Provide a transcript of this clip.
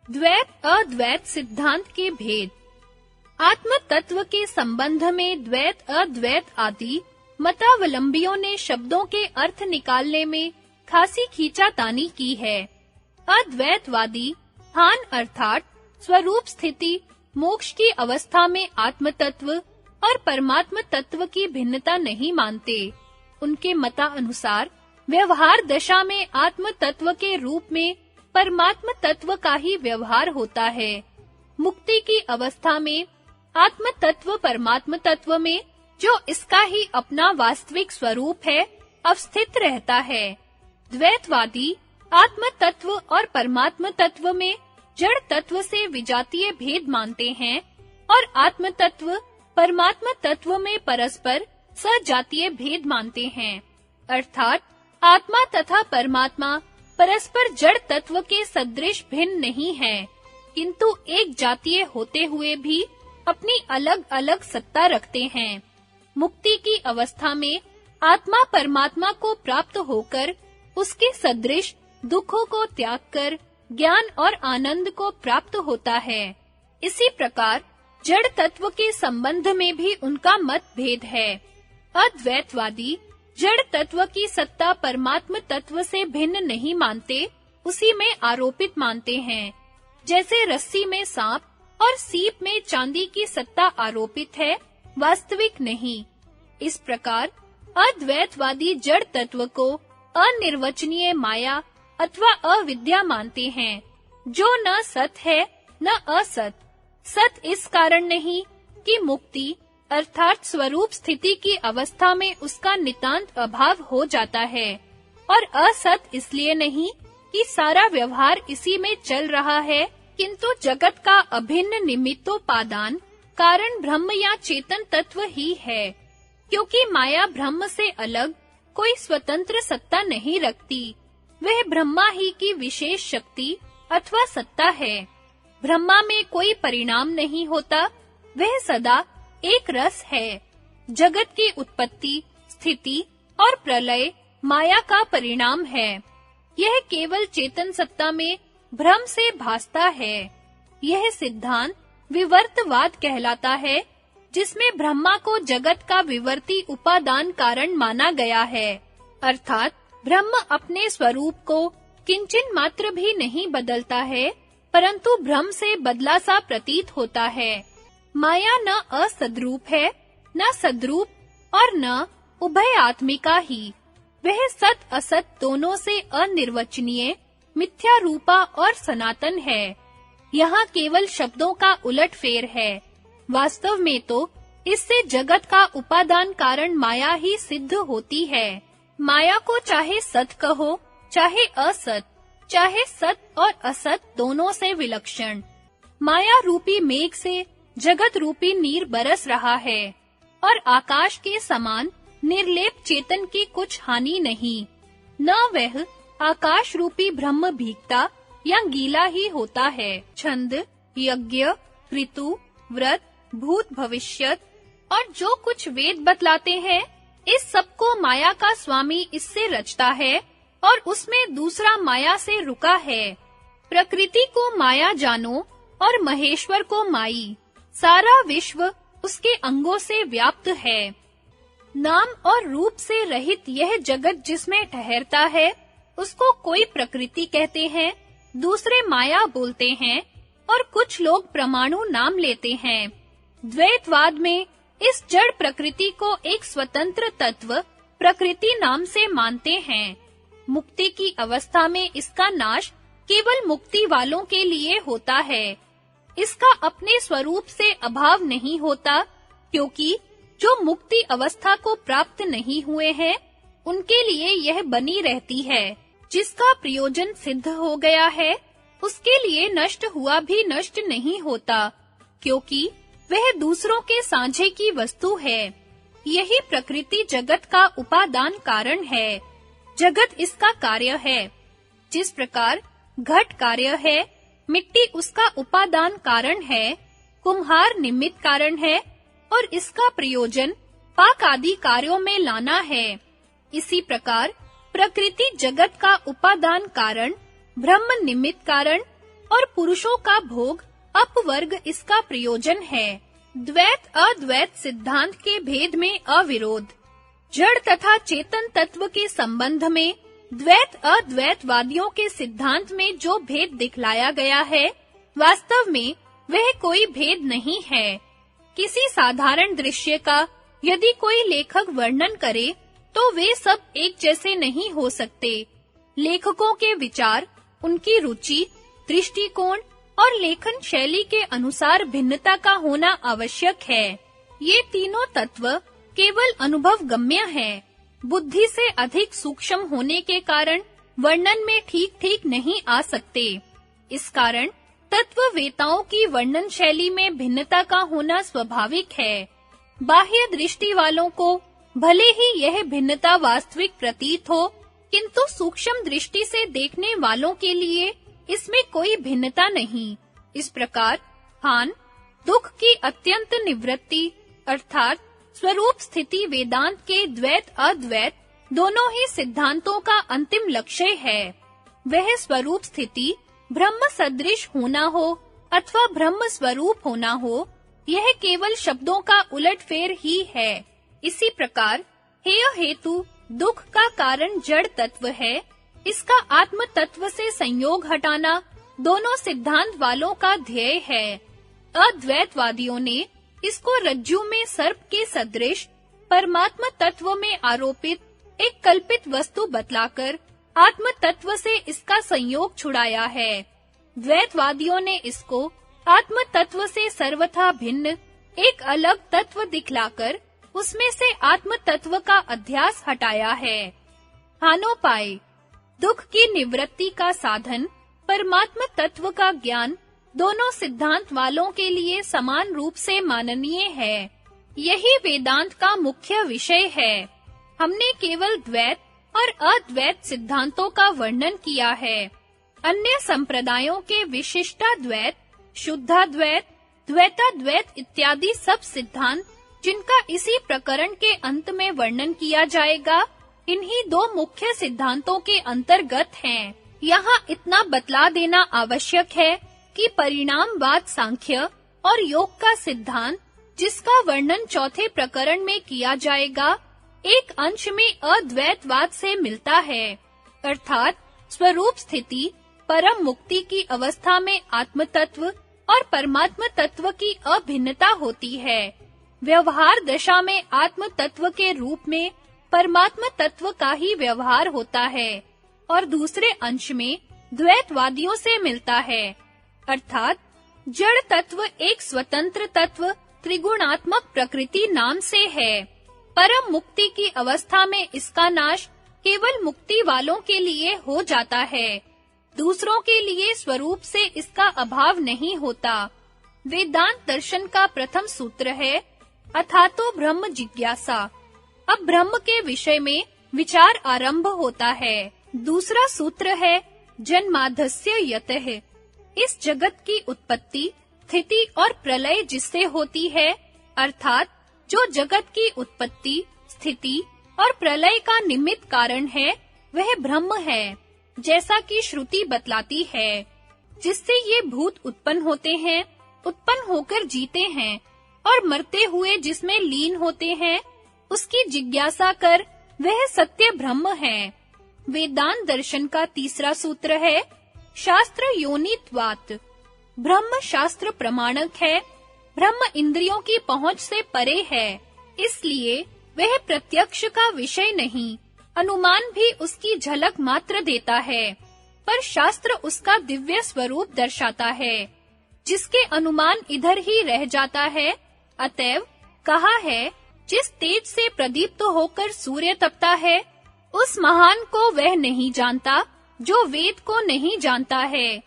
द्वैत अद्वैत सिद्धांत के भेद। आत्म तत्व के संबंध में द्वैत अद्वैत आदि मतावलंबियों ने शब्दों के अर्थ निकालने में खासी खींचातानी की है। अद्वैतवादी स्थान अर्थात स्वरूप स्थिति, मोक्ष की अवस्था में आत्म तत्व और परमात्म तत्व की भिन्नता नहीं मानते। उनके मतानुसार व्यवहार दशा में आत्म तत्व के रूप में परमात्म तत्व का ही व्यवहार होता है। मुक्ति की अवस्था में आत्म तत्व परमात्म तत्व में, जो इसका ही अपना वास्तविक स्वरूप है, अवस्थित रहता है। द्वैतवादी आत्म तत्व और परमात्म तत्व में जड़ तत्व से विजातीय भेद मानते हैं और आत्म तत्व परमात्म तत्व में परस्पर सजातीय भेद मानते हैं। अर्थात आत्मा तथा परमात्मा परस्पर जड़ तत्व के सदृश भिन्न नहीं है, किंतु एक जातीय होते हुए भी अपनी अलग-अलग सत्ता रखते हैं। मुक्ति की अवस्था में आत्मा परमात्मा को प्राप्त होकर उसके सदृश दुखों को त्याग कर ज्ञान और आनंद को प्राप्त होता है। इसी प्रकार जड़ तत्व के संबंध में भी उनका मत भेद है। अद्वैतवादी जड़ तत्व की सत्ता परमात्म तत्व से भिन्न नहीं मानते, उसी में आरोपित मानते हैं। जैसे रस्सी में सांप और सीप में चांदी की सत्ता आरोपित है, वास्तविक नहीं। इस प्रकार अद्वैतवादी जड़ तत्व को अनिर्वचनीय माया अथवा अविद्या मानते हैं, जो न सत है न असत। सत इस कारण नहीं कि मुक्ति अर्थात स्वरूप स्थिति की अवस्था में उसका नितांत अभाव हो जाता है, और असत इसलिए नहीं कि सारा व्यवहार इसी में चल रहा है, किंतु जगत का अभिन्न निमित्तोपादान कारण ब्रह्म या चेतन तत्व ही है। क्योंकि माया ब्रह्म से अलग कोई स्वतंत्र सत्ता नहीं रखती, वह ब्रह्मा ही की विशेष शक्ति अथवा सत्ता है। ब्रह्मा में कोई परिणाम नहीं होता, वह सदा एक रस है। जगत की उत्पत्ति, स्थिति और प्रलय माया का परिणाम है। यह केवल चेतन सत्ता में भ्रम से भासता है। यह सिद्धांत विवर्तवाद कहलाता है, जिसमें ब्रह्मा को जगत का विवर्ती उपादान कारण माना गया है। अर्थात ब्रह्म अपने स्वरूप को किंचिन मात्र भी नहीं बदलता है, परंतु भ्रम से बदला सा प्रतीत होता है। माया न असद्रूप है, न सद्रूप और न उभय आत्मिका ही। वह सत असत दोनों से अनिर्वचनीय, मिथ्या रूपा और सनातन है। यहाँ केवल शब्दों का उलटफेर है। वास्तव में तो इससे जगत का उपादान कारण माया ही सिद्ध होती है। माया को चाहे सत कहो, चाहे असत, चाहे सत और असत दोनों से विलक्षण। माया रूपी मेघ से जगत रूपी नीर बरस रहा है, और आकाश के समान निर्लेप चेतन की कुछ हानि नहीं। न वह आकाश रूपी ब्रह्म भीगता या गीला ही होता है। छंद, यज्ञ, ऋतु, व्रत, भूत भविष्यत और जो कुछ वेद बतलाते हैं, इस सब को माया का स्वामी इससे रचता है और उसमें दूसरा माया से रुका है। प्रकृति को माया जानो और महेश्वर को माई। सारा विश्व उसके अंगों से व्याप्त है। नाम और रूप से रहित यह जगत जिसमें ठहरता है, उसको कोई प्रकृति कहते हैं, दूसरे माया बोलते हैं और कुछ लोग परमाणु नाम लेते हैं। द्वैतवाद में इस जड़ प्रकृति को एक स्वतंत्र तत्व प्रकृति नाम से मानते हैं। मुक्ति की अवस्था में इसका नाश केवल मुक्ति वालों के लिए होता है। इसका अपने स्वरूप से अभाव नहीं होता, क्योंकि जो मुक्ति अवस्था को प्राप्त नहीं हुए हैं, उनके लिए यह बनी रहती है। जिसका प्रयोजन सिद्ध हो गया है, उसके लिए नष्ट हुआ भी नष्ट नहीं होता, क्योंकि वह दूसरों के साझे की वस्तु है। यही प्रकृति जगत का उपादान कारण है। जगत इसका कार्य है। जिस प्रकार घट कार्य है, मिट्टी उसका उपादान कारण है, कुम्हार निमित्त कारण है और इसका प्रयोजन पाक आदि कार्यों में लाना है। इसी प्रकार प्रकृति जगत का उपादान कारण, ब्रह्म निमित्त कारण और पुरुषों का भोग अपवर्ग इसका प्रयोजन है। द्वैत अद्वैत सिद्धांत के भेद में अविरोध। जड़ तथा चेतन तत्व के संबंध में द्वैत अद्वैतवादियों के सिद्धांत में जो भेद दिखलाया गया है, वास्तव में वह कोई भेद नहीं है। किसी साधारण दृश्य का यदि कोई लेखक वर्णन करे, तो वे सब एक जैसे नहीं हो सकते। लेखकों के विचार, उनकी रुचि, दृष्टिकोण और लेखन शैली के अनुसार भिन्नता का होना आवश्यक है। ये तीनों तत्व केवल अनुभव गम्य हैं। बुद्धि से अधिक सूक्ष्म होने के कारण वर्णन में ठीक-ठीक नहीं आ सकते। इस कारण तत्ववेताओं की वर्णन शैली में भिन्नता का होना स्वाभाविक है। बाह्य दृष्टि वालों को भले ही यह भिन्नता वास्तविक प्रतीत हो, किंतु सूक्ष्म दृष्टि से देखने वालों के लिए इसमें कोई भिन्नता नहीं। इस प्रकार हान, दुख की अत्यंत निवृत्ति अर्थात स्वरूप स्थिति वेदांत के द्वैत अद्वैत दोनों ही सिद्धांतों का अंतिम लक्ष्य है। वह स्वरूप स्थिति ब्रह्म सदृश होना हो अथवा ब्रह्म स्वरूप होना हो, यह केवल शब्दों का उलटफेर ही है। इसी प्रकार हेय हेतु दुख का कारण जड़ तत्व है, इसका आत्म तत्व से संयोग हटाना दोनों सिद्धांत वालों का ध्येय है। अद्वैतवादियों ने इसको रज्जु में सर्प के सदृश परमात्मा तत्व में आरोपित एक कल्पित वस्तु बतलाकर आत्म तत्व से इसका संयोग छुड़ाया है। द्वैतवादियों ने इसको आत्म तत्व से सर्वथा भिन्न एक अलग तत्व दिखलाकर उसमें से आत्म तत्व का अध्यास हटाया है। हानोपाय, दुख की निवृत्ति का साधन परमात्मा तत्व का ज्ञान दोनों सिद्धांत वालों के लिए समान रूप से माननीय है। यही वेदांत का मुख्य विषय है। हमने केवल द्वैत और अद्वैत सिद्धांतों का वर्णन किया है। अन्य संप्रदायों के विशिष्टाद्वैत, शुद्धाद्वैत, द्वैताद्वैत इत्यादि सब सिद्धांत जिनका इसी प्रकरण के अंत में वर्णन किया जाएगा, इन्हीं दो मुख्य सिद्धांतों के अंतर्गत हैं। यहाँ इतना बतला देना आवश्यक है कि परिणामवाद सांख्य और योग का सिद्धांत, जिसका वर्णन चौथे प्रकरण में किया जाएगा, एक अंश में अद्वैतवाद से मिलता है। अर्थात स्वरूप स्थिति, परम मुक्ति की अवस्था में आत्म तत्व और परमात्मा तत्व की अभिन्नता होती है। व्यवहार दशा में आत्म तत्व के रूप में परमात्मा तत्व का ही व्यवहार होता है और दूसरे अंश में द्वैतवादियों से मिलता है। अर्थात जड़ तत्व एक स्वतंत्र तत्व त्रिगुणात्मक प्रकृति नाम से है। परम मुक्ति की अवस्था में इसका नाश केवल मुक्ति वालों के लिए हो जाता है। दूसरों के लिए स्वरूप से इसका अभाव नहीं होता। वेदांत दर्शन का प्रथम सूत्र है अथातो ब्रह्म जिज्ञासा। अब ब्रह्म के विषय में विचार आरंभ होता है। दूसरा सूत्र है जन्माद्यस्य यतः। इस जगत की उत्पत्ति, स्थिति और प्रलय जिससे होती है, अर्थात जो जगत की उत्पत्ति, स्थिति और प्रलय का निमित्त कारण है, वह ब्रह्म है, जैसा कि श्रुति बतलाती है। जिससे ये भूत उत्पन्न होते हैं, उत्पन्न होकर जीते हैं और मरते हुए जिसमें लीन होते हैं, उसकी जिज्ञासा कर वह सत्य ब्रह्म है। वेदांत दर्शन का तीसरा सूत्र है शास्त्र योनित्वात्। ब्रह्म शास्त्र प्रमाणक है, ब्रह्म इंद्रियों की पहुंच से परे है, इसलिए वह प्रत्यक्ष का विषय नहीं, अनुमान भी उसकी झलक मात्र देता है, पर शास्त्र उसका दिव्य स्वरूप दर्शाता है, जिसके अनुमान इधर ही रह जाता है। अतएव कहा है, जिस तेज से प्रदीप्त होकर सूर्य तपता है, उस महान को वह नहीं जानता जो वेद को नहीं जानता है।